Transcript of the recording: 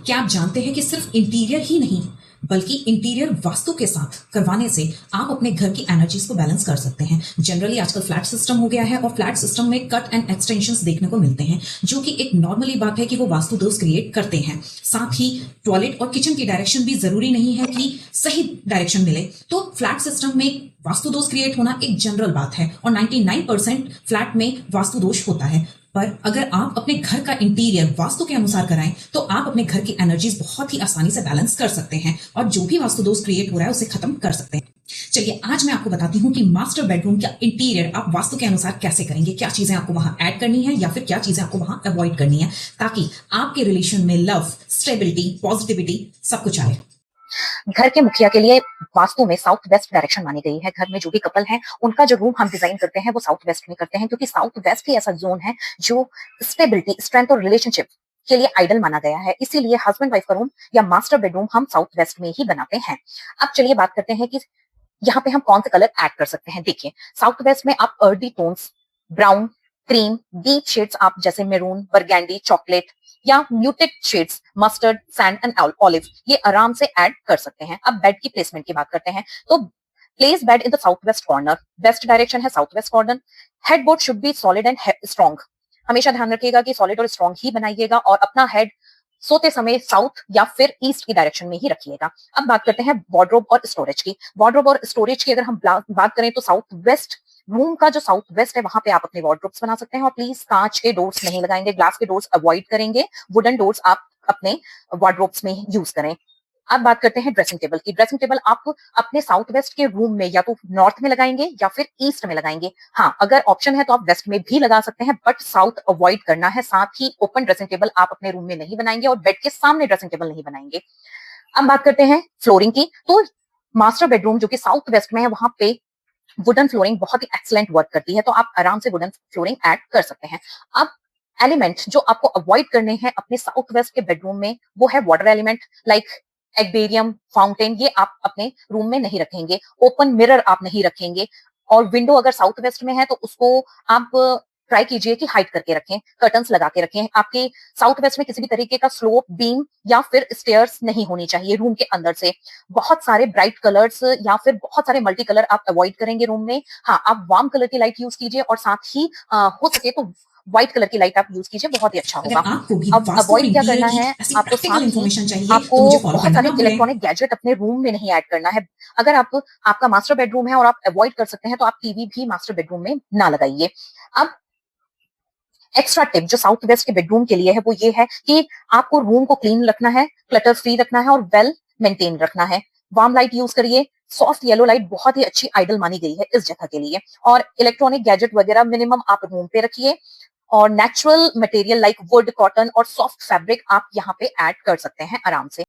क्या आप जानते हैं कि सिर्फ इंटीरियर ही नहीं बल्कि इंटीरियर वास्तु के साथ करवाने से आप अपने घर की एनर्जीज को बैलेंस कर सकते हैं। जनरली आजकल फ्लैट सिस्टम हो गया है और फ्लैट सिस्टम में कट एंड एक्सटेंशंस देखने को मिलते हैं, जो कि एक नॉर्मली बात है कि वो वास्तु दोष क्रिएट करते हैं। साथ ही टॉयलेट और किचन की डायरेक्शन भी जरूरी नहीं है कि सही डायरेक्शन मिले, तो फ्लैट सिस्टम में वास्तु दोष क्रिएट होना एक जनरल बात है और 99% फ्लैट में वास्तु दोष होता है। पर अगर आप अपने घर का इंटीरियर वास्तु के अनुसार कराएं तो आप अपने घर की एनर्जीज बहुत ही आसानी से बैलेंस कर सकते हैं और जो भी वास्तु दोष क्रिएट हो रहा है उसे खत्म कर सकते हैं। चलिए आज मैं आपको बताती हूं कि मास्टर बेडरूम का इंटीरियर आप वास्तु के अनुसार कैसे करेंगे, क्या चीजें आपको वहां ऐड करनी है या फिर क्या चीजें आपको वहां अवॉइड करनी है, ताकि आपके रिलेशन में लव, स्टेबिलिटी, पॉजिटिविटी सब कुछ आए। घर के मुखिया के लिए वास्तु में साउथ वेस्ट डायरेक्शन मानी गई है। घर में जो भी कपल हैं उनका जो रूम हम डिजाइन करते हैं वो साउथ वेस्ट में करते हैं, क्योंकि साउथ वेस्ट ही ऐसा जोन है जो स्टेबिलिटी, स्ट्रेंथ और रिलेशनशिप के लिए आइडल माना गया है। इसीलिए हस्बैंड वाइफ का रूम या मास्टर बेडरूम हम साउथ वेस्ट में ही बनाते हैं। अब चलिए बात करते हैं कि यहाँ पे हम कौन से कलर ऐड कर सकते हैं। देखिए, साउथ वेस्ट में आप earthy tones, brown, cream, deep shades आप जैसे मेरून, बरगैंडी, चॉकलेट या muted shades, mustard, sand and olive, ये आराम से ऐड कर सकते हैं। अब बेड की प्लेसमेंट की बात करते हैं तो place bed in the south west corner. West direction है south west corner. Headboard should be solid and strong. हमेशा ध्यान रखिएगा कि सॉलिड और स्ट्रॉन्ग ही बनाइएगा और अपना हेड सोते समय साउथ या फिर ईस्ट की डायरेक्शन में ही रखिएगा। अब बात करते हैं वार्डरोब और स्टोरेज की। वार्डरोब और स्टोरेज की अगर हम बात करें तो साउथ वेस्ट रूम का जो साउथ वेस्ट है वहां पे आप अपने वार्डरोब्स बना सकते हैं। और प्लीज कांच के डोर्स नहीं लगाएंगे, ग्लास के डोर्स अवॉइड करेंगे, वुडन डोर्स आप अपने वार्डरोब्स में यूज करें। अब बात करते हैं ड्रेसिंग टेबल की। ड्रेसिंग टेबल आप अपने साउथ वेस्ट के रूम में या तो नॉर्थ में लगाएंगे या फिर ईस्ट में लगाएंगे। हाँ, अगर ऑप्शन है तो आप वेस्ट में भी लगा सकते हैं, बट साउथ अवॉइड करना है। साथ ही ओपन ड्रेसिंग टेबल आप अपने रूम में नहीं बनाएंगे और बेड के सामने ड्रेसिंग टेबल नहीं बनाएंगे। अब बात करते हैं फ्लोरिंग की। तो मास्टर बेडरूम जो कि साउथ वेस्ट में है वहां पे वुडन फ्लोरिंग बहुत ही एक्सीलेंट वर्क करती है, तो आप आराम से वुडन फ्लोरिंग ऐड कर सकते हैं। अब एलिमेंट जो आपको अवॉइड करने हैं अपने साउथ वेस्ट के बेडरूम में वो है water element, like aquarium, fountain, ये आप अपने रूम में नहीं रखेंगे। ओपन मिरर आप नहीं रखेंगे। और विंडो अगर साउथ वेस्ट में है तो उसको आप ट्राई कीजिए कि हाइड करके रखें, कर्टन्स लगा के रखें। आपके साउथ वेस्ट में किसी भी तरीके का स्लोप, बीम या फिर स्टेयर्स नहीं होनी चाहिए रूम के अंदर से। बहुत सारे ब्राइट कलर्स या फिर बहुत सारे मल्टी कलर आप अवॉइड करेंगे रूम में। हाँ, आप वार्म कलर की लाइट यूज कीजिए और साथ ही हो सके तो व्हाइट कलर की लाइट आप यूज कीजिए, बहुत ही अच्छा अगर होगा। आपको भी अब वास्तु और अवॉइड क्या इंटीरियर करना की है ऐसी आपको, प्रैक्टिकल साथ ही इन्फॉर्मेशन चाहिए तो आपको मुझे फॉलो बहुत करना सारे ना भूलें। इलेक्ट्रॉनिक गैजेट अपने रूम में नहीं ऐड करना है। अगर आप आपका मास्टर बेडरूम है और आप अवॉइड कर सकते हैं तो आप टीवी भी मास्टर बेडरूम में ना लगाइए। अब एक्स्ट्रा टिप जो साउथ वेस्ट के बेडरूम के लिए है वो ये है कि आपको रूम को क्लीन रखना है, क्लटर फ्री रखना है और वेल मेंटेन रखना है। वार्म लाइट यूज करिए। सॉफ्ट येलो लाइट बहुत ही अच्छी आइडल मानी गई है इस जगह के लिए। और इलेक्ट्रॉनिक गैजेट वगैरह मिनिमम आप रूम पे रखिए। और natural material like would, cotton और सॉफ्ट फैब्रिक आप यहाँ पे ऐड कर सकते हैं आराम से।